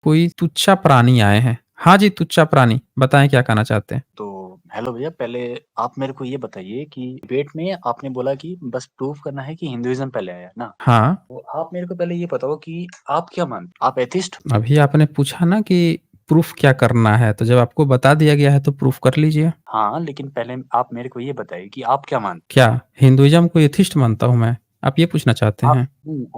कोई तुच्छा प्राणी आए हैं। हाँ जी, तुच्छा प्राणी, बताएँ क्या कहना चाहते हैं? तो हेलो भैया, पहले आप मेरे को ये बताइए कि डिबेट में आपने बोला कि बस प्रूव करना है कि हिंदुइज़्म पहले आया, ना? हाँ, तो आप मेरे को पहले ये बताओ कि आप क्या मानते आप एथिस्ट? अभी आपने पूछा ना कि प्रूफ़ क्या करना है, तो जब आपको बता दिया गया है तो प्रूफ़ कर लीजिए। हाँ, लेकिन पहले आप मेरे को ये बताइए कि आप क्या मानते क्या हिंदुइज़्म को एथिस्ट मानता हूँ मैं? आप ये पूछना चाहते आप हैं?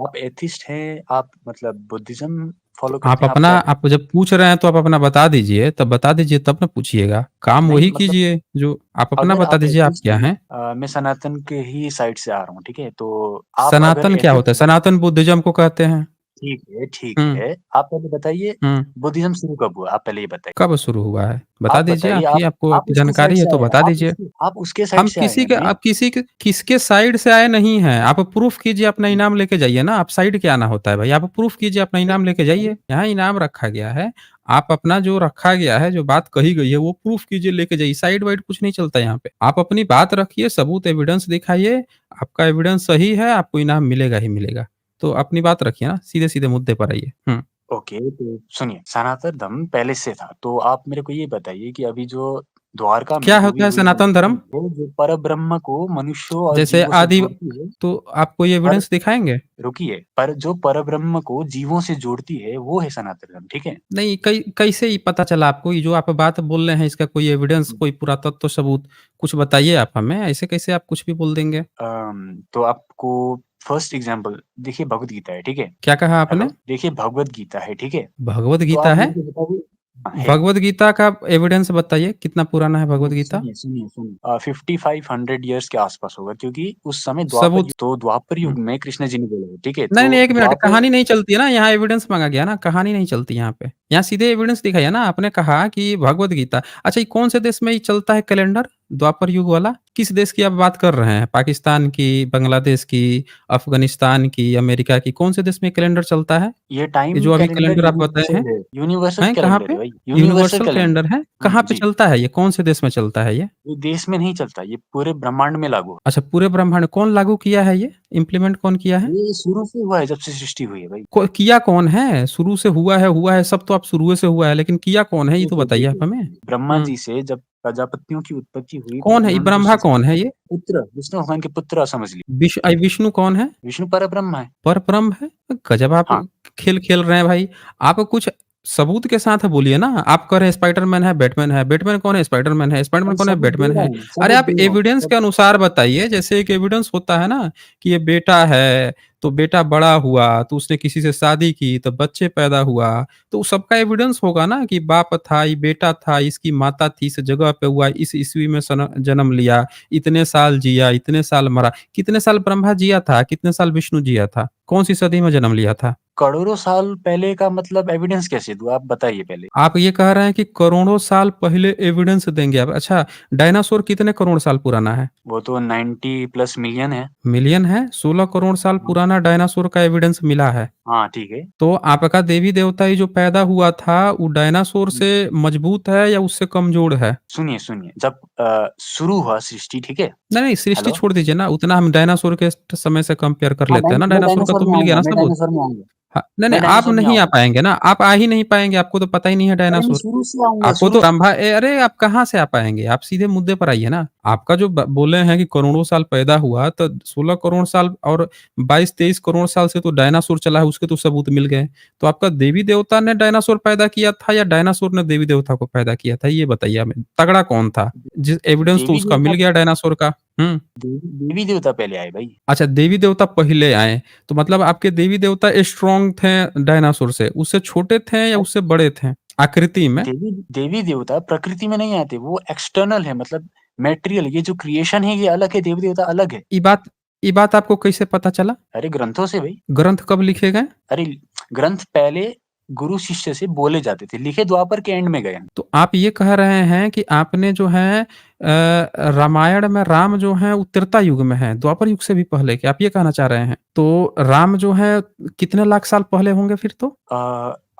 आप एथिस्ट हैं, आप मतलब बुद्धिज़्म तो फ़ॉलो आप करते हैं, आप अपना क्या आप जब पूछ रहे हैं तो आप अपना बता दीजिए, तब बता दीजिए तब ना पूछिएगा। काम नहीं वही मतलब कीजिए जो आप अपना अगर बता आप दीजिए आप एथिस्ट क्या हैं हैं? मैं सनातन के ही साइड से आ रहा हूँ, ठीक है? तो आप अगर सनातन क्या होता है? एथिस्ट हैं सनातन बुद्धिज़्म को कहते हैं। ठीक हुँ, है। आप पहले बताइए हुँ। बुद्धिज़्म शुरू कब हुआ? आप पहले ये बताइए। कब शुरू हुआ है? बता आप दीजिए बताइए आप ही आपको आप उसके साइड जानकारी है से तो आए हैं, बता दीजिए। आप उसके साइड से आए हैं भई। आप किसी के किसके साइड से आए नहीं हैं। आप प्रूफ़ कीजिए अपना इनाम लेके जाइए ना, आप साइड क्या आना होता है भाई? आप प्रूफ़ कीजिए अपना अरे इनाम लेके अरे जाइए। यहाँ इनाम रखा गया है, आप अपना जो रखा गया है, जो बात कही गई है वो प्रूफ़ कीजिए लेके जाइए, साइड-वाइड कुछ नहीं चलता यहाँ पे। आप अपनी बात रखिए, सबूत एविडेंस दिखाइए, आपका एविडेंस सही है, आपको इनाम मिलेगा ही मिलेगा। तो अपनी बात रखिए ना, सीधे-सीधे मुद्दे पर आइए। हुँ। ओके, तो सुनिए सनातन धर्म पहले से था, तो आप मेरे को ये बताइए कि अभी जो द्वारका में क्या डूबी होता है हुई सनातन धर्म? वो जो परब्रह्म को मनुष्यों और जैसे जीवों से आदि जोड़ती है तो आप कोई पर एविडेंस दिखाएँगे? रुकिए, पर जो परब्रह्म को जीवों से जोड़ती है, वो है सनातन धर्म, ठीक है? नहीं, कैसे ही पता चला आपको? ये जो आप बात बोल रहे हैं इसका कोई एविडेंस, कोई पुरातत्व सबूत कुछ बताइए आप हमें, ऐसे कैसे आप कुछ भी बोल देंगे? तो आपको फर्स्ट एग्ज़ाम्पल देखिए भगवद गीता है, ठीक है? क्या कहा आपने? हेलो? देखिए भगवद गीता है, ठीक है? भगवद तो गीता आप है? मेरे को बताइए हाँ, है। भगवद गीता का एविडेंस बताइए, कितना पुराना है भगवद गीता? सुनिए 5500 इयर्स के आस-पास होगा क्योंकि उस समय सबूत द्वापर हुँ। युग में कृष्ण जी ने बोला है, ठीक है? नहीं, नहीं, तो 1 मिनट द्वापर कहानी नहीं चलती है ना, यहाँ एविडेंस माँगा गया ना, कहानी नहीं चलती यहाँ पे। यहाँ सीधे एविडेंस दिखाइए ना, आपने कहा कि भगवद गीता अच्छा ये कौन से देश में ये चलता है कैलेंडर, द्वापर युग वाला? किस देश की आप बात कर रहे हैं? पाकिस्तान की, बांग्लादेश की, अफ़गानिस्तान की, अमेरिका की, कौन से देश में कैलेंडर चलता है? ये ये टाइम जो अभी कैलेंडर कैलेंडर आप बताए हैं? यूनिवर्सल हैं कहाँ कैलेंडर पे? है भाई, यूनिवर्सल यूनिवर्सल कैलेंडर। कैलेंडर है? कहाँ पे जी। चलता है ये? कौन से देश में चलता है ये? ये देश में नहीं चलता, ये पूरे ब्रह्मांड में लागू है। अच्छा पूरे ब्रह्मांड कौन लागू किया है ये? इम्प्लीमेंट कौन किया है? ये शुरू से हुआ है जब से सृष्टि हुई है भाई। किया कौन है? शुरू से हुआ है, सब तो आप शुरुए से हुआ है, लेकिन किया कौन है ये तो बताइए आप हमें? ब्रह्मा हुँ, जी से जब प्रजापतियों की उत्पत्ति हुई तो कौन है ये उन्होंने जो ब्रह्मा सृष्टि कौन है ये? विष्णु भगवान के पुत्र समझ लीजिए, विष्णु कौन है? विष्णु परब्रह्म है। परब्रह्म है? गज़ब आप हाँ, खेल खेल रहे हैं भाई। आप कुछ सबूत के साथ बोलिए ना। आप कह रहे हैं स्पाइडरमैन है, बैटमैन है। बैटमैन कौन है? स्पाइडरमैन है। स्पाइडरमैन भाई कौन है? बैटमैन है। अरे आप सबूत दे रहा हूँ, एविडेंस के अनुसार बताइए। जैसे एक एविडेंस होता है ना कि ये बेटा है, तो बेटा बड़ा हुआ, तो उसने किसी से शादी की, तो बच्चे पैदा हुआ। तो सबका एविडेंस होगा ना कि बाप था, ये बेटा था, इसकी माता थी, इस जगह पे हुआ, इस ईस्वी में जन्म लिया, इतने साल जिया, इतने साल मरा। कितने साल ब्रह्मा जिया था? कितने साल विष्णु जिया था? कौन-सी सदी में जन्म लिया था? करोड़ों साल पहले का मतलब एविडेंस कैसे दूँ? आप बताइए पहले। आप ये कह रहे हैं कि करोड़ों साल पहले एविडेंस देंगे आप। अच्छा, डायनासोर कितने करोड़ साल पुराना है? वो तो 90 प्लस मिलियन है। मिलियन है? 16 करोड़ साल हाँ, पुराना डायनासोर का एविडेंस मिला है। हाँ, ठीक है। तो आपका देवी-देवता ये जो पैदा हुआ था, वो डायनासोर से मजबूत है या उससे कमज़ोर है? सुनिए जब शुरू हुआ सृष्टि, ठीक है? नहीं, नहीं, सृष्टि हेलो? छोड़ दीजिए ना, उतना हम डायनासोर के समय से कंपेयर कर हाँ, लेते हैं ना, डायनासोर का तो मिल गया ना सबूत। हाँ, नहीं, नहीं, मैं आप डायनासोर में नहीं आ आऊँगा। पाएँगे ना, आप आ ही नहीं पाएँगे, आपको तो पता ही नहीं है अरे मैं डायनासोर। शुरू से आऊँगा, आपको तो अरे! आप कहाँ से आ पाएँगे? आप सीधे मुद्दे पर आइए ना। आपका जो ब बोले हैं कि करोड़ों साल पैदा हुआ, तो 16 करोड़ साल और 22-23 करोड़ साल से तो डायनासोर चला है, उसके तो सबूत मिल गए। तो आपका देवी-देवता ने डायनासोर पैदा किया था या डायनासोर ने देवी-देवता को पैदा किया था? ये बताइए हमें, तगड़ा कौन था? एविडेंस तो उसका मिल देवी-देवता गया डायनासोर का। हुँ। देवी-देवता पहले आए भाई। अच्छा देवी-देवता पहले आए, तो मतलब आपके देवी-देवता स्ट्रॉन्ग थे डायनासोर से, उससे छोटे थे या अ, उससे बड़े थे? आकृति में? देवी-देवता प्रकृति में नहीं आते, वो एक्सटर्नल है मतलब मटेरियल ये जो क्रिएशन है ये अलग है, देवी-देवता अलग है। ये बात ये बात आपको कैसे पता चला? अरे ग्रंथों से भई। ग्रंथ कब लिखे गए? अरे ग्रंथ पहले गुरु शिष्य से बोले जाते थे, लिखे द्वापर के एंड में गए हैं। तो आप ये कह रहे हैं कि आपने जो है रामायण में राम जो हैं वो त्रेता युग में हैं, द्वापर युग से भी पहले के, आप ये कहना चाह रहे हैं? तो राम जो हैं कितने लाख साल पहले होंगे फिर तो?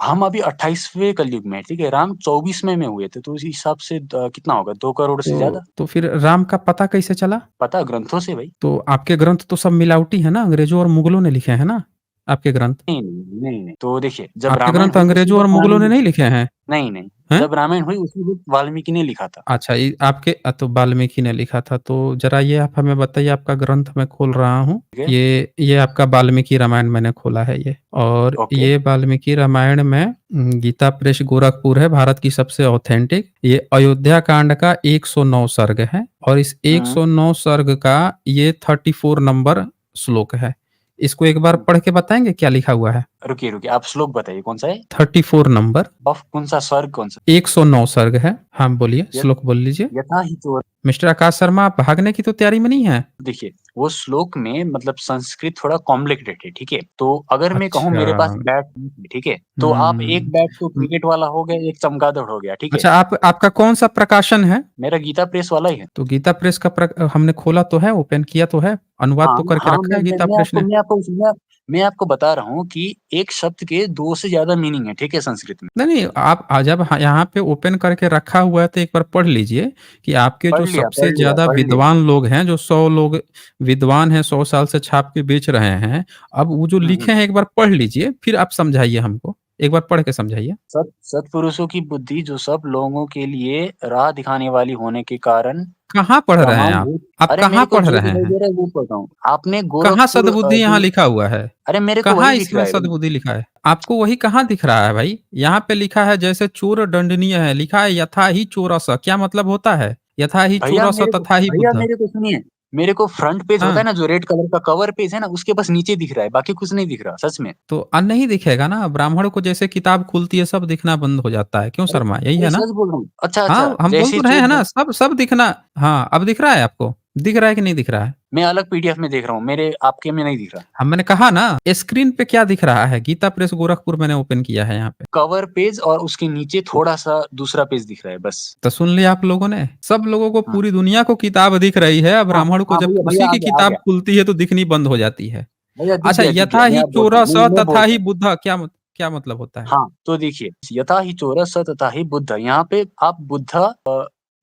हम अभी 28वें कलयुग में हैं, ठीक है? राम 24वें में हुए थे, तो उस हिसाब से कितना होगा 2 करोड़ से ज़्यादा? तो फिर राम का पता कैसे चला? पता ग्रंथों से भई। तो आपके ग्रंथ तो सब मिलावटी है ना, अंग्रेज़ों और मुगलों ने लिखे हैं ना? आपके ग्रंथ? नहीं, नहीं, नहीं, नहीं। तो देखिए, जब आपके रामायण ग्रंथ हुई उसी अंग्रेज़ों और वक़्त मुगलों ने वाल्मीकि नहीं लिखे हैं? नहीं, नहीं, हैं? जब रामायण हुई उसी वक़्त वाल्मीकि ने लिखा था। अच्छा, ये आपके तो वाल्मीकि ने लिखा था, तो ज़रा ये आप हमें बताइए, आपका ग्रंथ मैं खोल रहा हूँ। ठीक है? ये आपका वाल्मीकि रामायण मैंने खोला है ये, और ओके। ये वाल्मीकि रामायण में गीता प्रेस गोरखपुर है, भारत की सबसे ऑथेंटिक। ये अयोध्या कांड का 109 सर्ग है, और इस हुँ, 109 सर्ग का ये 34 नंबर श्लोक है। इसको एक बार हुँ। पढ़ के बताएँगे क्या लिखा हुआ है? रुकिए, रुकिए, आप श्लोक बताइए कौन-सा है? 34 नंबर, ऑफ कौन-सा स्वर्ग कौन-सा? 109 सर्ग है। हाँ, बोलिए, यत श्लोक बोल लीजिए। यथा ही चोर मिस्टर आकाश शर्मा, आप भागने की तो तैयारी में नहीं हैं? देखिए, वो श्लोक में मतलब संस्कृत थोड़ा कॉम्प्लिकेटेड है, ठीक है? तो अगर मैं कहूँ अच्छा। मेरे पास बैट नहीं है, ठीक है? तो आप एक हुँ। बैट तो उम, क्रिकेट वाला हो गया, एक चमगादड़ हो गया, ठीक है? अच्छा, आपका कौन-सा प्रकाशन है? मेरा गीता प्रेस वाला ही है। तो गीता प्रेस का हमने खोला तो है, ओपन किया तो है, अनुवाद हाँ, तो करके हाँ, रखा है गीता प्रेस ने। मैं आपको बता रहा हूँ कि एक शब्द के 2 से ज़्यादा मीनिंग है, ठीक है, संस्कृत में। नहीं, नहीं, आप जब यहाँ पे ओपन करके रखा हुआ है, तो एक बार पढ़ लीजिए कि आपके जो पढ़ लिया, सबसे पढ़ लिया, ज़्यादा पढ़ लिया। विद्वान लोग हैं, जो 100 लोग विद्वान हैं, 100 साल से छाप के बेच रहे हैं, अब वो जो हुँ, लिखे हुँ। हैं, एक बार पढ़ लीजिए, फिर आप समझाइए हमको। एक बार पढ़ के समझाइए। सत्पुरुषों की बुद्धि जो सब लोगों के लिए राह दिखाने वाली होने के कारण कहाँ पढ़ रहे हैं आप? ब्रह्मांड आप अरे कहाँ मेरे को पढ़ जो रहे दिखाई हैं? दे रहा है वो पढ़ रहा हूँ। आपने कहाँ गोरखपुर सद्बुद्धि यहाँ लिखा हुआ है? अरे मेरे को कहाँ वही दिख इसमें रहा है भाई। सद्बुद्धि लिखा है? आपको वही कहाँ दिख रहा है भाई? यहाँ पे लिखा है जैसे चोर दंडनीय है, लिखा है यथा ही चोरस, क्या मतलब होता है? यथा ही चोरस तथा ही बुद्ध। भैया मेरे को सुनिए, मेरे को फ्रंट पेज होता हाँ, है ना जो रेड कलर का कवर पेज है ना उसके बस नीचे दिख रहा है, बाकी कुछ नहीं दिख रहा, सच में। तो नहीं दिखेगा ना, ब्राह्मण को जैसे किताब खुलती है सब दिखना बंद हो जाता है, क्यों अरे शर्मा? यही अरे है ना? सच बोल रहा हूँ। अच्छा, अच्छा हाँ, हम बोल जैसे तो रहे हैं चोर ना, सब सब दिखना। हाँ, अब दिख रहा है आपको? दिख रहा है कि नहीं दिख रहा है? मैं अलग पीडीएफ में देख रहा हूँ, मेरे आपके में नहीं दिख रहा। हाँ, मैंने कहा ना, स्क्रीन पे क्या दिख रहा है? गीता प्रेस गोरखपुर मैंने ओपन किया है यहाँ पे। कवर पेज और उसके नीचे थोड़ा-सा दूसरा पेज दिख रहा है बस। तो सुन लिया आप लोगों ने? सब लोगों को, हाँ, पूरी दुनिया को किताब दिख रही है, अब हाँ, ब्राह्मण को हाँ जब भैया भैया उसी की आ किताब गया। खुलती है तो दिखनी बंद हो जाती है। भैया अच्छा, दिख यथा गया, मैं ही अब बोलता हूँ, चोरस मैं तथा बोलता ही हूँ। बुद्ध, क्या मतलब होता है? हाँ, तो देखिए, यथा ही चोरः स तथा ही बुद्धः यहाँ पे आप बुद्ध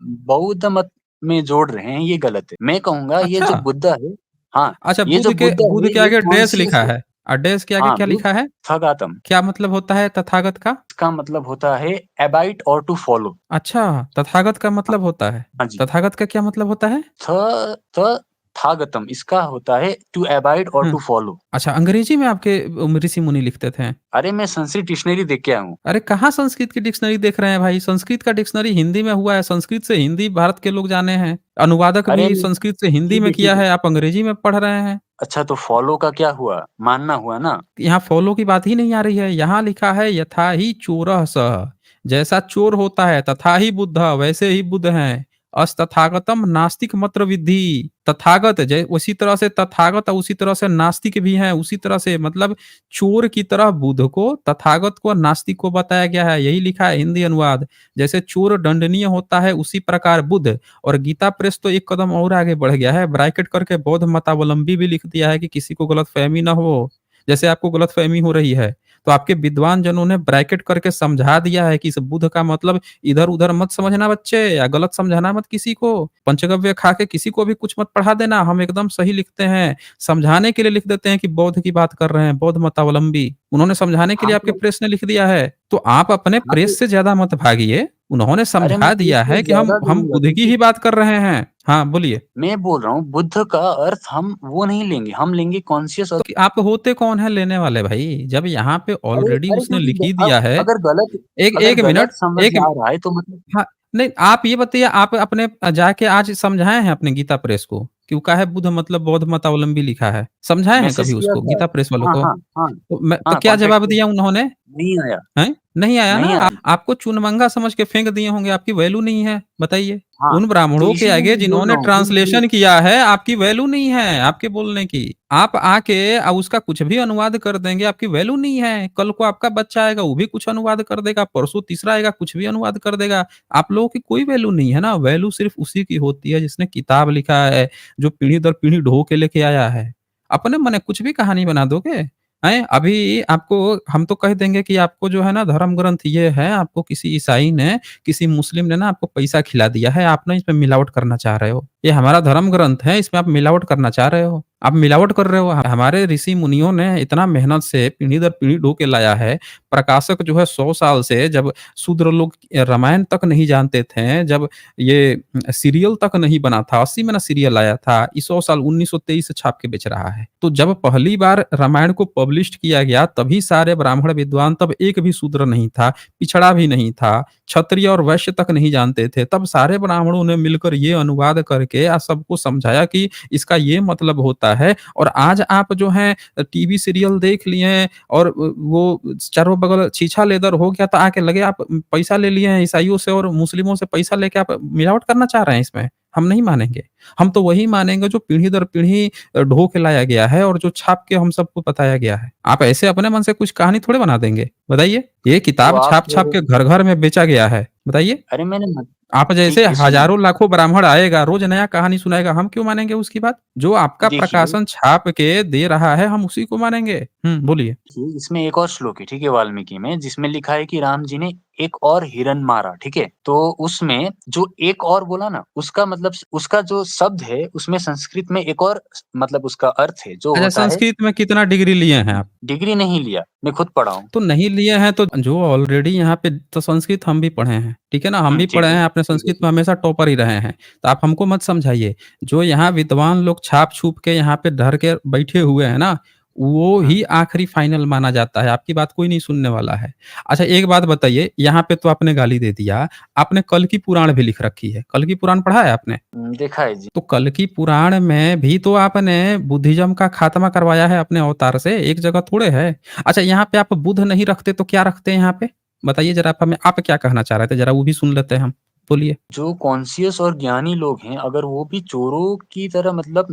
बौद्ध मत में जोड़ रहे हैं, ये गलत है। मैं कहूँगा ये अच्छा, जो बुद्ध है हाँ, अच्छा, ये जो बुद्ध बुद्ध है के ये आगे डैश कॉन्शियस लिखा है। है, और डैश के आगे हाँ, क्या लिखा है? बुद्धघातम क्या मतलब होता है तथागत का? इसका मतलब होता है अबाइड और टू फॉलो। अच्छा, तथागत का हाँ, मतलब होता है। हाँ जी। तथागत का क्या मतलब होता है? थ तथागतम इसका होता है टू अबाइड और हुँ, टू फॉलो। अच्छा, अंग्रेजी में आपके ऋषि-मुनि लिखते थे। अरे मैं संस्कृत डिक्शनरी देख के आया हूँ। अरे कहाँ संस्कृत की डिक्शनरी देख रहे हैं भाई? संस्कृत का डिक्शनरी हिंदी में हुआ है, संस्कृत से हिंदी भारत के लोग जाने हैं। अनुवादक अरे भी संस्कृत से हिंदी ठीक में है, किया ठीक है। है, आप अंग्रेजी में पढ़ रहे हैं। अच्छा तो फॉलो का क्या हुआ? मानना हुआ ना? यहाँ फॉलो की बात ही नहीं आ रही है, यहाँ लिखा है यथा ही चोरः सः, जैसा चोर होता है तथा ही बुद्धः, वैसे ही बुद्ध हैं। अस्तथागतम नास्तिक मत्र विद्धि, तथागत जै उसी तरह से तथागत और उसी तरह से नास्तिक भी हैं, उसी तरह से मतलब चोर की तरह बुद्ध को, तथागत को, नास्तिक को बताया गया है, यही लिखा है हिंदी अनुवाद। जैसे चोर दंडनीय होता है उसी प्रकार बुद्ध। और गीता प्रेस तो एक कदम और आगे बढ़ गया है, ब्रैकेट करके बौद्ध मतावलंबी भी लिख दिया है कि किसी को गलतफहमी ना हो। जैसे आपको गलतफ़हमी हो रही है, तो आपके विद्वान जनों ने ब्रैकेट करके समझा दिया है कि इस बुध का मतलब इधर-उधर मत समझना बच्चे, या गलत समझाना मत किसी को। पंचगव्य खा के किसी को भी कुछ मत पढ़ा देना, हम एकदम सही लिखते हैं। समझाने के लिए लिख देते हैं कि बौद्ध की बात कर रहे हैं, बौद्ध मतावलंबी। उन्होंने समझाने के हाँ, लिए आपके प्रेस ने लिख दिया है। तो आप अपने हाँ तो प्रेस से ज़्यादा मत भागिए, उन्होंने अरे मैं समझा प्रेस दिया है से कि हम ज़्यादा हम दूँगा बुध की क्योंकि ही बात कर रहे हैं। हाँ, बोलिए। मैं बोल रहा हूँ बुद्ध का अर्थ हम वो नहीं लेंगे, हम लेंगे कॉन्शियस और तो कि आप होते कौन हैं लेने वाले भाई? जब यहाँ पे अरे ऑलरेडी अरे उसने क्योंकि लिख ही अब दिया है। एक अगर 1 गलत मिनट, समझ 1 आ रहा है तो मतलब हाँ, नहीं, आप ये बताइए, आप अपने जाके आज समझाए हैं अपने गीता प्रेस को कि वो का है बुद्ध मतलब बौद्ध मतावलंबी लिखा है? समझाए हैं मैसेज कभी किया उसको था। गीता प्रेस वालों हाँ, को? हाँ, हाँ, तो हाँ, क्या कॉन्टैक्ट जवाब किया। दिया उन्होंने? नहीं आया, हैं? नहीं आया ना, नहीं आया। आपको चुनमंगा समझ के फेंक दिए होंगे, आपकी वैल्यू नहीं है, बताइए। हाँ, उन तो ब्राह्मणों के इसीलिए आगे मैं बोल जिन्होंने रहा हूँ कि ट्रांसलेशन किया है, आपकी वैल्यू नहीं है, आपके बोलने की। आप आके उसका कुछ भी अनुवाद कर देंगे, आपकी वैल्यू नहीं है। कल को आपका बच्चा आएगा, वो भी कुछ अनुवाद कर देगा, परसों तीसरा आएगा, कुछ भी अनुवाद कर देगा। आप लोगों की कोई वैल्यू नहीं है ना, वैल्यू सिर्फ़ उसी की होती है जिसने किताब लिखा है, जो पीढ़ी दर पीढ़ी ढो के लेके आया है। अपने मने कुछ भी कहानी बना दोगे? हैं? अभी आपको हम तो कह देंगे कि आपको जो है ना धर्म ग्रंथ ये है, आपको किसी ईसाई ने, किसी मुस्लिम ने ना आपको पैसा खिला दिया है, आप ना इसमें मिलावट करना चाह रहे हो। ये हमारा धर्म ग्रंथ है, इसमें आप मिलावट करना चाह रहे हो। आप मिलावट कर रहे हो। हमारे ऋषि मुनियों ने इतना मेहनत से पीढ़ी दर पीढ़ी ढो के लाया है। प्रकाशक जो है 100 साल से जब शूद्र लोग रामायण तक नहीं जानते थे, जब ये सीरियल तक नहीं बना था, 80 में ना सीरियल आया था, ये 100 साल 1923 से छाप के बेच रहा है। तो जब पहली बार रामायण को पब्लिश्ड किया गया, तभी सारे ब्राह्मण विद्वान, तब एक भी शूद्र नहीं था, पिछड़ा भी नहीं था, क्षत्रिय और वैश्य तक नहीं जानते थे। तब सारे ब्राह्मणों ने मिलकर ये अनुवाद करके सबको समझाया कि इसका ये मतलब होता है। और आज आप जो है टीवी सीरियल देख लिए और वो चारों बगल छीछा लेदर हो गया, तो आके लगे आप पैसा ले लिए हैं ईसाइयों से और मुस्लिमों से, पैसा लेके आप मिलावट करना चाह रहे हैं इसमें। हम नहीं मानेंगे। हम तो वही मानेंगे जो पीढ़ी दर पीढ़ी ढो के लाया गया है और जो छाप के हम सबको बताया गया है। आप ऐसे अपने मन से कुछ कहानी थोड़े बना देंगे, बताइए? ये तो किताब आप छाप-छाप के घर-घर में बेचा गया है, बताइए? अरे मैंने मत आप जैसे ठीक है, सुनिए। हज़ारों लाखों ब्राह्मण आएगा, रोज़ नया कहानी सुनाएगा, हम क्यों मानेंगे उसकी बात? जो आपका देखिए प्रकाशन छाप के दे रहा है, हम उसी को मानेंगे। बोलिए। देखिए, इसमें एक और श्लोक है, ठीक है, वाल्मीकि में, जिसमें लिखा है कि राम जी ने एक और हिरन मारा, ठीक है? तो उसमें जो एक और बोला ना, उसका मतलब उसका जो शब्द है, उसमें संस्कृत में एक और मतलब उसका अर्थ है, जो अच्छा, होता है संस्कृत में कितना डिग्री लिए हैं आप? डिग्री नहीं लिया, मैं खुद पढ़ा हूँ। तो नहीं लिए हैं तो जो ऑलरेडी यहाँ पे तो संस्कृत हम भी पढ़े हैं, ठीक है ना? हम भी ठीक पढ़े है, हैं, आपने ठीक है, संस्कृत ठीक में है। हमेशा टॉपर ही रहे हैं। तो आप हमको मत समझाइए। जो यहाँ विद्वान लोग छाप-छूप के यहाँ पे धर के बैठे हुए हैं ना, वो हुँ, ही आखिरी फाइनल माना जाता है। आपकी बात कोई नहीं सुनने वाला है। अच्छा, एक बात बताइए, यहाँ पे तो आपने गाली दे दिया, आपने कल्कि की पुराण भी लिख रखी है। कल्कि की पुराण पढ़ा है आपने? देखा है जी। तो कल की पुराण में भी तो आपने बुद्धिज़्म का खात्मा करवाया है अपने अवतार से, एक जगह थोड़े है। अच्छा, यहाँ पे आप बुध नहीं रखते तो क्या रखते हैं यहाँ पे? बताइए ज़रा, आप हमें आप क्या कहना चाह रहे थे? ज़रा वो भी सुन लेते हैं हम। बोलिए। जो कॉन्शियस और ज्ञानी लोग हैं, अगर वो भी चोरों की तरह मतलब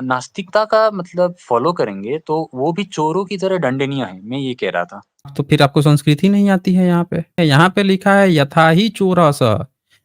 नास्तिकता का मतलब फ़ॉलो करेंगे, तो वो भी चोरों की तरह दंडनीय है, मैं ये कह रहा था। तो फिर आपको संस्कृत ही नहीं आती है यहाँ पे। यहाँ पे लिखा है यथा ही चोरस,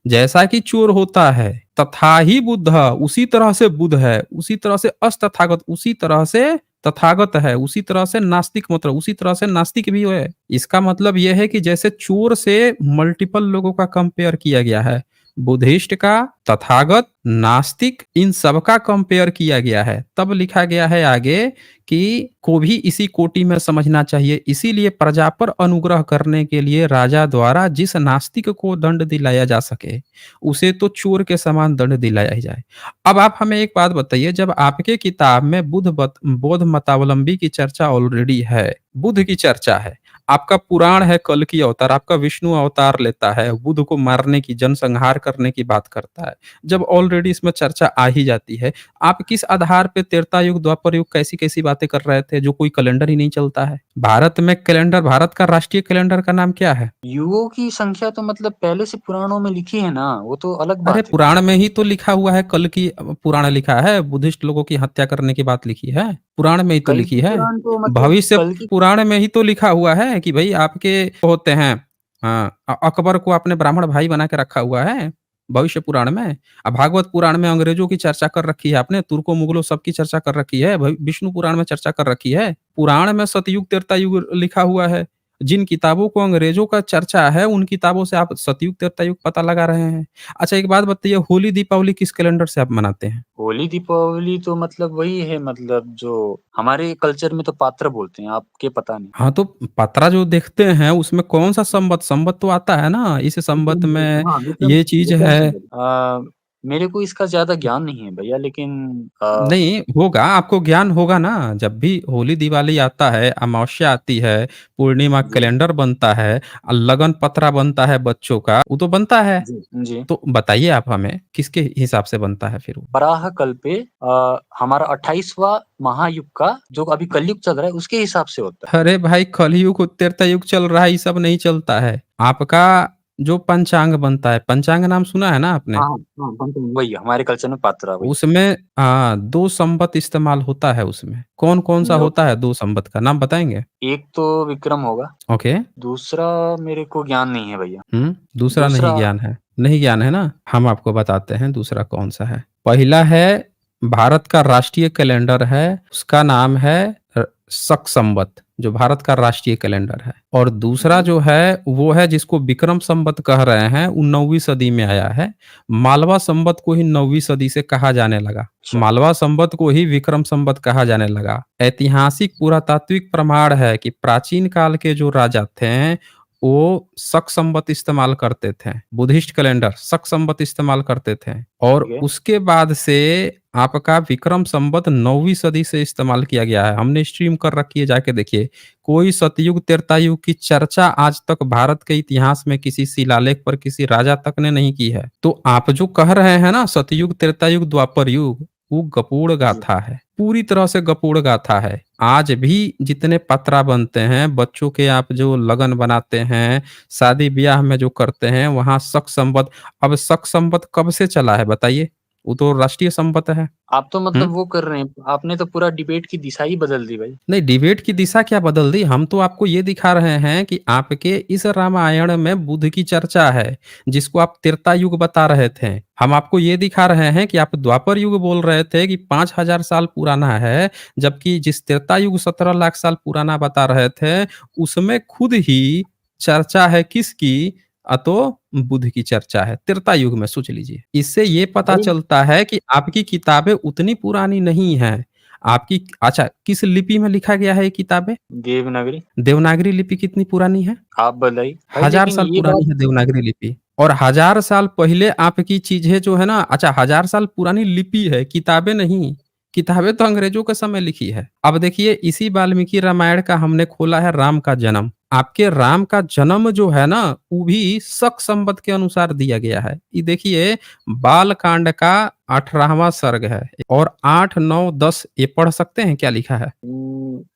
जैसा कि चोर होता है, तथा ही बुद्ध, उसी तरह से बुद्ध है, उसी तरह से अस्तथागत, उसी तरह से तथागत है, उसी तरह से नास्तिक, मतलब उसी तरह से नास्तिक भी है। इसका मतलब यह है कि जैसे चोर से मल्टीपल लोगों का कंपेयर किया गया है, बुद्धिस्ट का, तथागत, नास्तिक, इन सबका कंपेयर किया गया है। तब लिखा गया है आगे कि को भी इसी कोटि में समझना चाहिए। इसीलिए प्रजा पर अनुग्रह करने के लिए राजा द्वारा जिस नास्तिक को दंड दिलाया जा सके, उसे तो चोर के समान दंड दिलाया ही जाए। अब आप हमें एक बात बताइए, जब आपके किताब में बौद्ध मतावलंबी की चर्चा ऑलरेडी है, बुद्ध की चर्चा है, आपका पुराण है कल्कि अवतार, आपका विष्णु अवतार लेता है, बुद्ध को मारने की, जनसंहार करने की बात करता है। जब ऑलरेडी इसमें चर्चा आ ही जाती है, आप किस आधार पे त्रेता युग, द्वापर युग, कैसी-कैसी बातें कर रहे थे, जो कोई कैलेंडर ही नहीं चलता है? भारत में कैलेंडर, भारत का राष्ट्रीय कैलेंडर का नाम क्या है? युगों की संख्या तो मतलब पहले से पुराणों में लिखी है ना, वो तो अलग अरे बात है। पुराण में ही तो लिखा हुआ है, कल की पुराण लिखा है, बुद्धिस्ट लोगों की हत्या करने की बात लिखी है, पुराण में ही तो कल लिखी की है। पुराण तो मतलब भविष्य कल की पुराण में ही तो लिखा हुआ है कि भई आपके होते हैं, अकबर को आपने ब्राह्मण भाई बना के रखा हुआ है, भविष्य पुराण में। भागवत पुराण में अंग्रेजों की चर्चा कर रखी है आपने, तुर्कों, मुगलों सबकी चर्चा कर रखी है, विष्णु पुराण में चर्चा कर रखी है। पुराण में सतयुग, त्रेता युग लिखा हुआ है। जिन किताबों को अंग्रेजों का चर्चा है, उन किताबों से आप सतयुग, त्रेता युग पता लगा रहे हैं। अच्छा, एक बात बताइए, होली, दीपावली किस कैलेंडर से आप मनाते हैं? होली, दीपावली तो मतलब वही है मतलब जो हमारे कल्चर में तो पात्र बोलते हैं, आपके पता नहीं। हाँ, तो पतरा जो देखते हैं उसमें कौन-सा संवत, संवत तो आता है ना, इस संवत विक्रम में हाँ, ये चीज़ विक्रम है। संवत। मेरे को इसका ज़्यादा ज्ञान नहीं है भैया लेकिन नहीं, होगा, आपको ज्ञान होगा ना, जब भी होली, दिवाली आता है, अमावस्या आती है, पूर्णिमा जी, कैलेंडर बनता है, लगन पतरा बनता है बच्चों का, वो तो बनता है। जी, जी। तो बताइए आप हमें, किसके हिसाब से बनता है फिर वो? वराह कल्पे हमारा 28वाँ महायुग का जो अभी कलयुग चल रहा है उसके हिसाब से होता है। अरे भाई, कलयुग, त्रेता युग चल रहा है, ये सब नहीं चलता है। आपका जो पंचांग बनता है, पंचांग नाम सुना है ना आपने? हाँ, हाँ, हाँ, पंचांग वही हमारे कल्चर में पात्रा वही। उसमें 2 संवत इस्तेमाल होता है उसमें। कौन-कौन सा नो होता है 2 संवत का नाम बताएँगे? एक तो विक्रम होगा, ओके। दूसरा मेरे को ज्ञान नहीं है भैया। दूसरा नहीं दूसरा ज्ञान है। नहीं ज्ञान है ना? हम आपको बताते हैं दूसरा कौन-सा है। पहला है, भारत का राष्ट्रीय कैलेंडर है, उसका नाम है शक संवत, जो भारत का राष्ट्रीय कैलेंडर है। और दूसरा जी, जो है, वो है जिसको विक्रम संवत कह रहे हैं, वो 9वीं सदी में आया है। मालवा संवत को ही 9वीं सदी से कहा जाने लगा। अच्छा, मालवा संवत को ही विक्रम संवत कहा जाने लगा। ऐतिहासिक पुरातात्विक प्रमाण है कि प्राचीन काल के जो राजा थे, वो शक संवत इस्तेमाल करते थे। बुद्धिस्ट कैलेंडर शक संवत इस्तेमाल करते थे। और ठीक है। उसके बाद से आपका विक्रम संवत 9वीं सदी से इस्तेमाल किया गया है। हमने स्ट्रीम कर रखी है, जाके देखिए। कोई सतयुग, त्रेतायुग की चर्चा आज तक भारत के इतिहास में किसी शिलालेख पर किसी राजा तक ने नहीं की है। तो आप जो कह रहे हैं ना सतयुग, त्रेतायुग, द्वापर युग, वो गपूड़ जी, गाथा है। पूरी तरह से गपूड़ गाथा है। आज भी जितने पतरा बनते हैं, बच्चों के आप जो लगन बनाते हैं, शादी-ब्याह में जो करते हैं, वहाँ शक संवत। अब शक संवत कब से चला है बताइए? वो तो राष्ट्रीय संपत है। आप तो हुँ? मतलब वो कर रहे हैं, आपने तो पूरा डिबेट की दिशा ही बदल दी भाई। नहीं, डिबेट की दिशा क्या बदल दी? हम तो आपको ये दिखा रहे हैं कि आपके इस रामायण में बुद्ध की चर्चा है, जिसको आप त्रेता युग बता रहे थे। हम आपको ये दिखा रहे हैं कि आप द्वापर युग बोल रहे थे कि 5000 साल पुराना है, जबकि जिस त्रेता युग 17 लाख साल पुराना बता रहे थे, उसमें खुद ही चर्चा है किसकी? तो बुद्ध की चर्चा है, त्रेता युग में सोच लीजिए। इससे ये पता भाई चलता है कि आपकी किताबें उतनी पुरानी नहीं हैं। आपकी अच्छा, किस लिपि में लिखा गया है ये किताबें? देवनागरी, देवनागरी लिपि कितनी पुरानी है? आप बताइए। भाई 1000 लेकिन साल ये पुरानी बात है देवनागरी लिपि। और 1000 साल पहले आपकी चीज़ें जो है ना, अच्छा, 1000 साल पुरानी लिपि है, किताबें नहीं। किताबें तो अंग्रेज़ों के समय लिखी है। अब देखिए, इसी वाल्मीकि रामायण का हमने खोला है राम का जन्म। आपके राम का जन्म जो है ना, वो भी शक संवत के अनुसार दिया गया है। ये देखिए, बाल कांड का 18वां सर्ग है। और 8, 9, 10 ये पढ़ सकते हैं क्या लिखा है?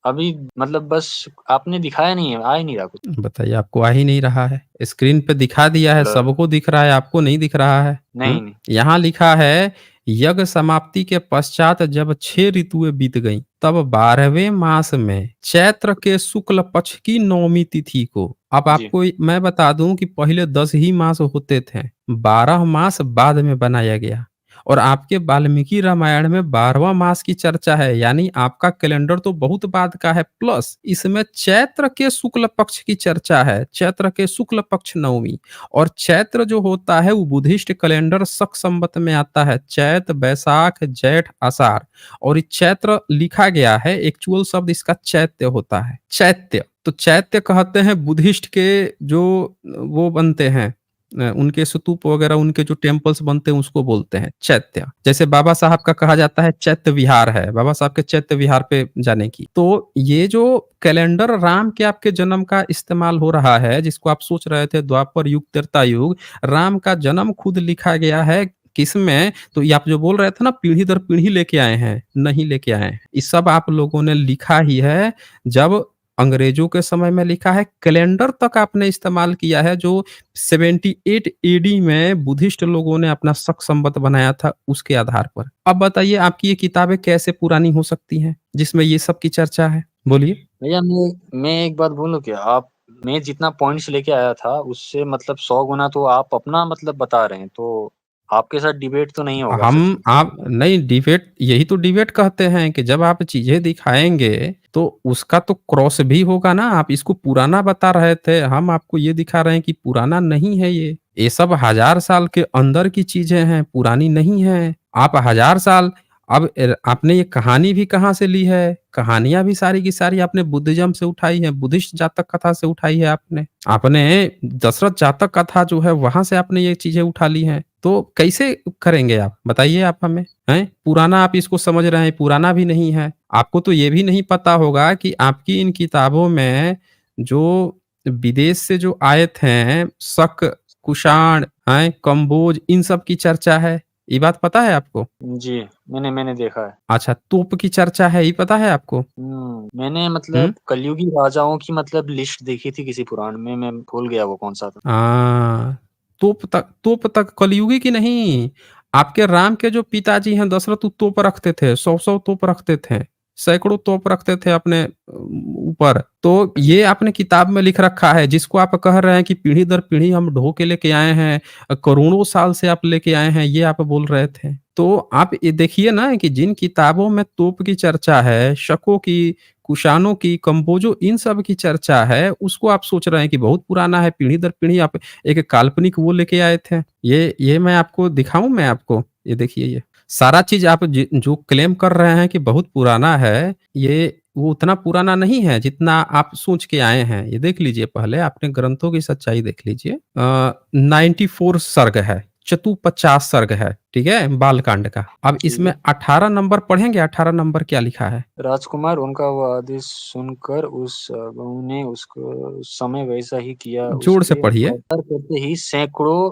अभी मतलब बस आपने दिखाया नहीं है, आ ही नहीं रहा कुछ। बताइए, आपको आ ही नहीं रहा है। स्क्रीन पे दिखा दिया है, ब्लर सबको दिख रहा है, आपको नहीं दिख रहा है। नहीं, नहीं। यहाँ लिखा है, यज्ञ समाप्ति के पश्चात जब 6 ऋतुएं बीत गईं, तब 12वें मास में चैत्र के शुक्ल पक्ष की 9वीं तिथि को। अब जी, आपको मैं बता दूं कि पहले 10 ही मास होते थे, 12 मास बाद में बनाया गया। और आपके वाल्मीकि रामायण में 12वां मास की चर्चा है, यानी आपका कैलेंडर तो बहुत बाद का है, प्लस इसमें चैत्र के शुक्ल पक्ष की चर्चा है, चैत्र के शुक्ल पक्ष 9वीं। और चैत्र जो होता है वो बुद्धिस्ट कैलेंडर शक संवत में आता है, चैत, बैसाख, जेठ, आषाढ़। और ये चैत्र लिखा गया है, एक्चुअल शब्द इसका चैत्य होता है, चैत्य। तो चैत्य कहते हैं बुद्धिस्ट के जो वो बनते हैं, उनके स्तूप वगैरह, उनके जो टेम्पल्स बनते हैं, उसको बोलते हैं चैत्य। जैसे बाबा साहब का कहा जाता है चैत्य विहार है, बाबा साहब के चैत्य विहार पे जाने की। तो ये जो कैलेंडर राम के आपके जन्म का इस्तेमाल हो रहा है, जिसको आप सोच रहे थे द्वापर युग, त्रेता युग, राम का जन्म खुद लिखा गया है किसमें? तो ये आप जो बोल रहे थे ना, पीढ़ी दर पीढ़ी लेके आए हैं, नहीं लेके आए हैं। ये सब आप लोगों ने लिखा ही है, जब अंग्रेजों के समय में लिखा है। कैलेंडर तक आपने इस्तेमाल किया है जो 78 एडी में बुद्धिस्ट लोगों ने अपना शक संवत बनाया था, उसके आधार पर। अब बताइए, आपकी ये किताबें कैसे पुरानी हो सकती हैं, जिसमें ये सब की चर्चा है? बोलिए। भैया मैं एक बात बोलूँ क्या? आप मैं जितना पॉइंट्स लेके आया था, उससे मतलब 100 गुना तो आप अपना मतलब बता रहे हैं, तो आपके साथ डिबेट तो नहीं होगा हम सच में। आप नहीं, डिबेट यही तो डिबेट कहते हैं कि जब आप चीजें दिखाएंगे तो उसका तो क्रॉस भी होगा ना। आप इसको पुराना बता रहे थे, हम आपको ये दिखा रहे हैं कि पुराना नहीं है ये सब 1000 साल के अंदर की चीजें हैं, पुरानी नहीं है। आप 1000 साल, अब आपने ये कहानी भी कहाँ से ली है? कहानियां भी सारी की सारी आपने बुद्धिज्म से उठाई है, बुद्धिस्ट जातक कथा से उठाई है। आपने दशरथ जातक कथा जो है, वहां से आपने ये चीजें उठा ली हैं। तो कैसे करेंगे आप? बताइए आप हमें, हैं? पुराना आप इसको समझ रहे हैं, पुराना भी नहीं है। आपको तो ये भी नहीं पता होगा कि आपकी इन किताबों में जो विदेश से जो आए थे, शक, कुषाण, हैं, कंबोज, इन सब की चर्चा है। ये बात पता है आपको? जी, मैंने देखा है। अच्छा, तोप की चर्चा है, ये पता है आपको? मैंने हुँ? मतलब कलयुगी राजाओं की मतलब लिस्ट देखी थी किसी पुराण में, मैं भूल गया वो कौन-सा था। तोप तक कलयुगी की नहीं। आपके राम के जो पिताजी हैं दशरथ, वो तोप रखते थे, 100-100 तोप रखते थे। सैकड़ों तोप रखते थे अपने ऊपर। तो ये आपने किताब में लिख रखा है, जिसको आप कह रहे हैं कि पीढ़ी दर पीढ़ी हम ढो के लेके आए हैं, करोड़ों साल से आप लेके आए हैं, ये आप बोल रहे थे। तो आप ये देखिए ना कि जिन किताबों में तोप की चर्चा है, शकों की, कुषाणों की, कंबोजों इन सब की चर्चा है, उसको आप सोच रहे हैं कि बहुत पुराना है, पीढ़ी दर पीढ़ी आप एक काल्पनिक वो लेके आए थे। ये मैं आपको दिखाऊँ मैं आपको? ये देखिए ये। सारा चीज़ आप जो क्लेम कर रहे हैं कि बहुत पुराना है, ये वो उतना पुराना नहीं है जितना आप सोच के आए हैं। ये देख लीजिए पहले आपने ग्रंथों की सच्चाई देख लीजिए। 94 सर्ग है, चतु 50 सर्ग है, ठीक है? बालकांड का। अब ठीक इसमें है। 18 नंबर पढ़ेंगे, 18 नंबर क्या लिखा है? राजकुमार उनका वह आदेश सुनकर उस बहू ने उसको उस समय वैसा ही किया। जोर से उसके पढ़िए। अवतार करते ही सैकड़ों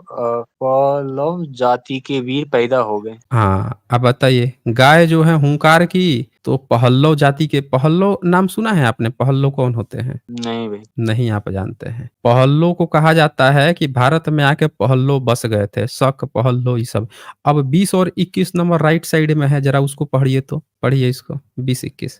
पल्लव जाति के वीर पैदा हो गए। हाँ, अब बताइए गाय जो है हुँकार की, तो पहल्लव जाति के पहल्लव नाम सुना है आपने? पहल्लव कौन होते हैं? नहीं भाई। नहीं आप जानते हैं। पहल्लव को कहा जाता है कि भारत में आके पहल्लव बस गए थे। शक, पहल्लव ये सब। अब 20 और 21 नंबर राइट साइड में है, ज़रा उसको पढ़िए तो। पढ़िए इसको 20-21।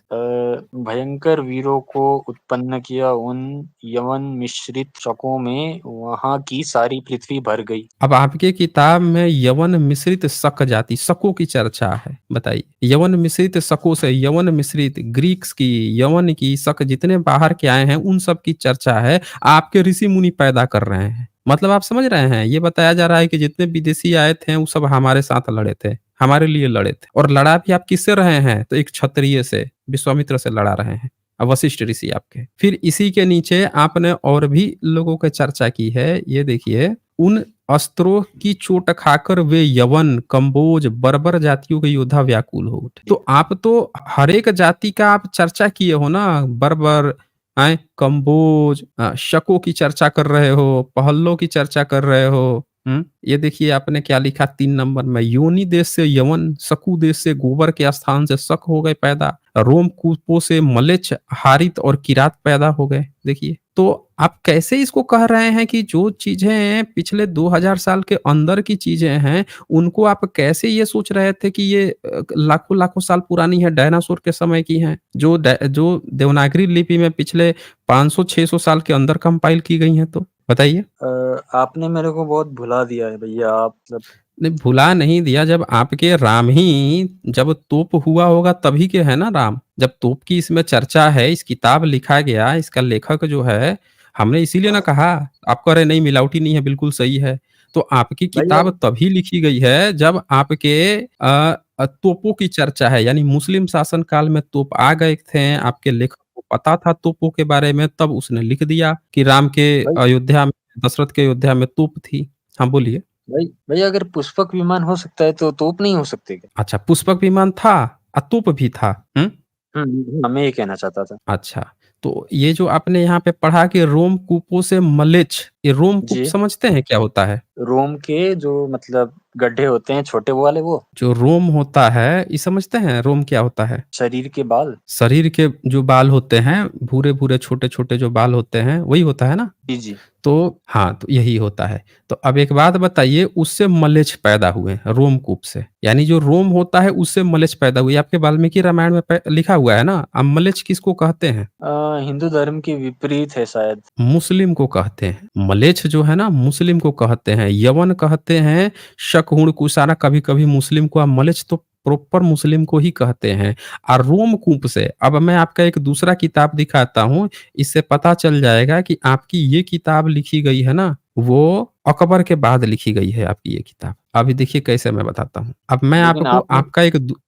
भयंकर वीरों को उत्पन्न किया उन यवन मिश्रित शकों में वहां की सारी पृथ्वी भर गई। अब आपके किताब में यवन मिश्रित शक जाति, शकों की चर्चा है। बताइए, यवन मिश्रित शकों से यवन मिश्रित ग्रीक्स की, यवन की, शक जितने बाहर के आए हैं उन सब की चर्चा है। आपके ऋषि मुनि पैदा कर रहे हैं। मतलब आप समझ रहे हैं? ये बताया जा रहा है कि जितने विदेशी आए थे वो सब हमारे साथ लड़े थे, हमारे लिए लड़े थे। और लड़ा भी आप किससे रहे हैं? तो एक क्षत्रिय से, विश्वामित्र से लड़ा रहे हैं। वशिष्ठ ऋषि आपके। फिर इसी के नीचे आपने और भी लोगों की चर्चा की है। ये देखिए, उन अस्त्रों की चोट खाकर वे यवन, कंबोज, बर्बर जातियों के योद्धा व्याकुल हो उठे। तो आप तो हर एक जाति का आप चर्चा किए हो ना, बर्बर, कंबोज, शकों की चर्चा कर रहे हो, पहल्लों की चर्चा कर रहे हो। ये देखिए आपने क्या लिखा 3 नंबर में, योनि देश से यवन, शकु देश से गोबर के स्थान से शक हो गए पैदा, रोमकूपों से मलेच्छ, हारित और किरात पैदा हो गए। देखिए, तो आप कैसे इसको कह रहे हैं कि जो चीज़ें पिछले 2000 साल के अंदर की चीज़ें हैं, उनको आप कैसे ये सोच रहे थे कि ये लाखों-लाखों साल पुरानी है, डायनासोर के समय की हैं, जो देवनागरी लिपि में पिछले 500-600 साल के अंदर कंपाइल की गई हैं तो? बताइए। आपने मेरे को बहुत भुला दिया है भैया। आप मतलब नहीं, भुला नहीं दिया, जब आपके राम ही जब तोप हुआ होगा तभी के है ना राम। जब तोप की इसमें चर्चा है, इस किताब लिखा गया, इसका लेखक जो है, हमने इसीलिए ना कहा, आप कह रहे नहीं मिलावटी नहीं है, बिल्कुल सही है। तो आपकी भैया किताब तभी लिखी गई है जब आपके तोपों की चर्चा है, यानी मुस्लिम शासन काल में तोप आ गए थे, आपके लेखक को पता था तोपों के बारे में, तब उसने लिख दिया कि राम के भाई अयोध्या में, दशरथ के अयोध्या में तोप थी। हाँ, बोलिए। भाई भैया अगर पुष्पक विमान हो सकता है तो तोप नहीं हो सकते क्या? अच्छा, पुष्पक विमान था, तोप भी था। हुँ? हाँ, मैं ये कहना चाहता था। अच्छा, तो ये जो आपने यहाँ पे पढ़ा कि रोमकूपों से मलेच्छ, ये रोमकूप जी। समझते हैं क्या होता है? रोम के जो मतलब गड्ढे होते हैं छोटे वो वाले वो? जो रोम होता है, ये समझते हैं रोम क्या होता है? शरीर के बाल? शरीर के जो बाल होते हैं, भूरे-भूरे, छोटे-छोटे जो बाल होते हैं, वही होता है ना? जी, जी। तो हाँ, तो यही होता है। तो अब एक बात बताइए, उससे मलेच्छ पैदा हुए, रोमकूप से। यानी जो रोम होता है उससे मलेच्छ पैदा हुए। आपके वाल्मीकि रामायण में लिखा हुआ है ना, अब मलेच्छ किसको कहते हैं? हिंदू धर्म के विपरीत है शायद। मुस्लिम को कहते हैं। मलेच्छ जो है ना मुस्लिम को कहते हैं, यवन कहते हैं, शक, कुषाण, कभी-कभी मुस्लिम को, मलेच्छ तो प्रॉपर मुस्लिम को ही कहते हैं। और रोमकूप से अब मैं आपका एक दूसरा किताब दिखाता हूँ, इससे पता चल जाएगा कि आपकी ये किताब लिखी गई है ना, वो अकबर के बाद लिखी गई है आपकी ये किताब। अभी देखिए कैसे मैं बताता हूँ। अब मैं लेकिन आपको आपने आपका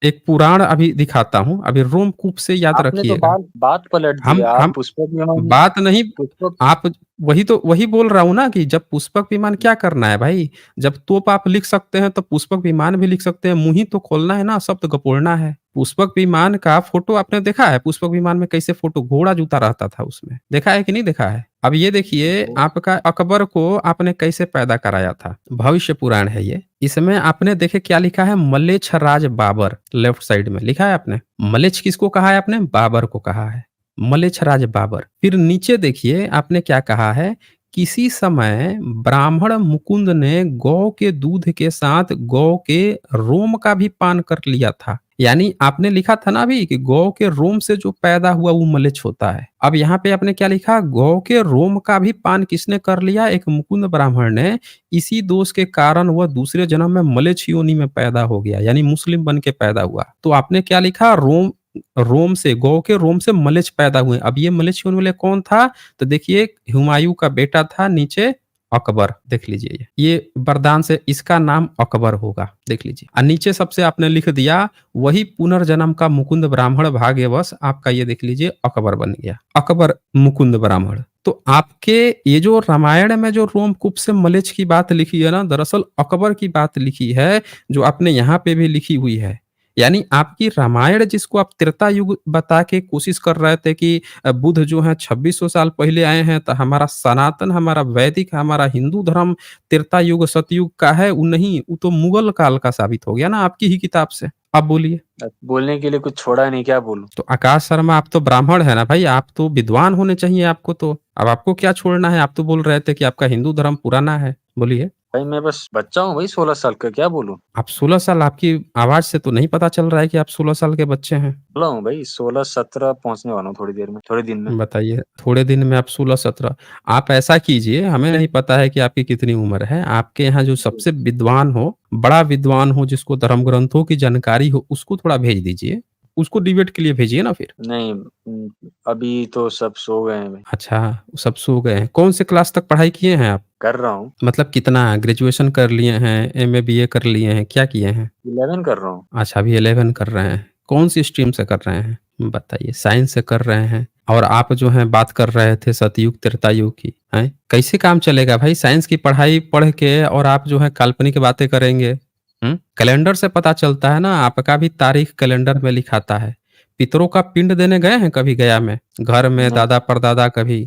एक पुराण अभी दिखाता हूँ, अभी रोमकूप से याद आपने तो रखिएगा। बात पलट दी हम है। आप हम पुष्पक विमान बात नहीं, पुष्पक आप वही बोल रहा हूँ ना कि जब पुष्पक विमान क्या करना है भाई? जब तोप आप लिख सकते हैं तो पुष्पक विमान भी लिख सकते हैं, मुँह ही तो खोलना है ना, शब्द गपोड़ना है। पुष्पक विमान का फ़ोटो आपने देखा है? पुष्पक विमान में कैसे फ़ोटो घोड़ा जूता रहता था उसमें, देखा है कि नहीं देखा है? अब ये देखिए आपका अकबर को आपने कैसे पैदा कराया था, भविष्य पुराण है ये। इसमें आपने देखे क्या लिखा है, मलेच्छ राज बाबर, लेफ्ट साइड में लिखा है आपने। मलेच्छ किसको कहा है आपने? बाबर को कहा है। मलेच्छ राज बाबर। फिर नीचे देखिए आपने क्या कहा है, किसी समय ब्राह्मण मुकुंद ने गौ के दूध के साथ गौ के रोम का भी पान कर लिया था। यानी आपने लिखा था ना अभी कि गौ के रोम से जो पैदा हुआ वो मलेच्छ होता है। अब यहाँ पे आपने क्या लिखा, गौ के रोम का भी पान किसने कर लिया? एक मुकुंद ब्राह्मण ने। इसी दोष के कारण वह दूसरे जन्म में मलेच्छ योनि में पैदा हो गया, यानी मुस्लिम बन के पैदा हुआ। तो आपने क्या लिखा, रोम रोम से, गौ के रोम से मलेच्छ पैदा हुए। अब ये मलेच्छ होने वाले कौन था? तो देखिए हुमायूँ का बेटा था नीचे अकबर, देख लीजिए ये वरदान से इसका नाम अकबर होगा, देख लीजिए। नीचे सबसे आपने लिख दिया वही पुनर्जन्म का मुकुंद ब्राह्मण भाग्यवश आपका ये देख लीजिए अकबर बन गया। अकबर मुकुंद ब्राह्मण। तो आपके ये जो रामायण में जो रोमकूप से मलेच्छ की बात लिखी है ना, दरअसल अकबर की बात लिखी है, जो आपने यहाँ पे भी लिखी हुई है। यानी आपकी रामायण जिसको आप त्रेता युग बता के कोशिश कर रहे थे कि बुद्ध जो है 2600 साल पहले आए हैं, तो हमारा सनातन, हमारा वैदिक, हमारा हिंदू धर्म त्रेता युग सतयुग का है, वो नहीं, वो तो मुगल काल का साबित हो गया ना आपकी ही किताब से। अब बोलिए। बोलने के लिए कुछ छोड़ा नहीं, क्या बोलूँ? तो आकाश शर्मा आप तो ब्राह्मण है ना भाई, आप तो विद्वान होने चाहिए आपको तो। अब आपको क्या छोड़ना है? आप तो बोल रहे थे कि आपका हिंदू धर्म पुराना है। बोलिए। भाई मैं बस बच्चा हूँ भाई 16 साल का, क्या बोलूँ? आप 16 साल, आपकी आवाज़ से तो नहीं पता चल रहा है कि आप 16 साल के बच्चे हैं। बोला हूँ भाई 16-17 पहुँचने वाला हूँ थोड़ी देर में, थोड़े दिन में। बताइए, थोड़े दिन में आप 16-17। आप ऐसा कीजिए, हमें नहीं पता है कि आपकी कितनी उम्र है। आपके यहाँ जो सबसे विद्वान हो, बड़ा विद्वान हो, जिसको धर्म ग्रंथों की जानकारी हो, उसको थोड़ा भेज दीजिए। उसको डिबेट के लिए भेजिए ना फिर। नहीं अभी तो सब सो गए हैं भाई। अच्छा, सब सो गए हैं। कौन से क्लास तक पढ़ाई किए हैं आप? कर रहा हूँ, मतलब कितना ग्रेजुएशन कर लिए हैं, एमए, बीए कर लिए हैं, क्या किए हैं? 11 कर रहा हूँ। अच्छा, अभी 11 कर रहे हैं। कौन-सी स्ट्रीम से कर रहे हैं? बताइए। साइंस से कर रहे हैं और आप जो हैं बात कर रहे थे सतयुग, त्रेता युग की, हैं? कैसे काम चलेगा भाई? साइंस की पढ़ाई पढ़ के और आप जो है काल्पनिक बातें करेंगे। कैलेंडर से पता चलता है ना, आपका भी तारीख कैलेंडर में लिखाता है। पितरों का पिंड देने गए हैं कभी गया में? घर में नहीं दादा-परदादा कभी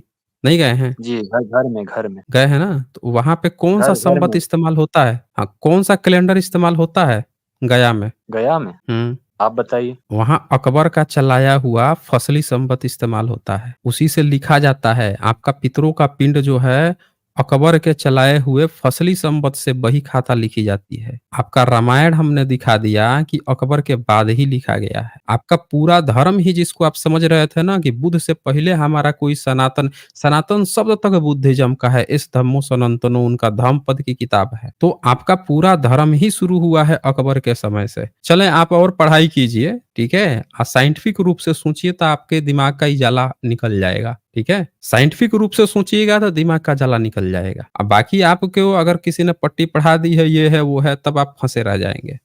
नहीं गए हैं? जी, घर में। गए हैं ना? तो वहाँ पे कौन-सा घर संवत में, इस्तेमाल होता है? हाँ, कौन-सा कैलेंडर इस्तेमाल होता है गया में? गया में। हुँ। आप बताइए? वहाँ अकबर का चलाया हुआ फसली संवत इस्तेमाल होता है। उसी से लिखा जाता है। आपका पितरों का पिंड जो है, अकबर के चलाए हुए फसली संवत से बही खाता लिखी जाती है। आपका रामायण हमने दिखा दिया कि अकबर के बाद ही लिखा गया है। आपका पूरा धर्म ही जिसको आप समझ रहे थे ना कि बुद्ध से पहले हमारा कोई सनातन, सनातन शब्द तक बुद्धिज़्म का है। इस धम्मो सनातनो उनका धम्मपद की किताब है। तो आपका पूरा धर्म ही शुरू हुआ है अकबर के समय से। चलें आप और पढ़ाई कीजिए, ठीक है? साइंटिफिक रूप से सोचिए तो आपके दिमाग का ही जाला निकल जाएगा, ठीक है? साइंटिफिक रूप से सोचिएगा तो दिमाग का जाला निकल जाएगा। अब बाकी आपको अगर किसी ने पट्टी पढ़ा दी है, ये है, वो है, तब आप फँसे रह जाएँगे।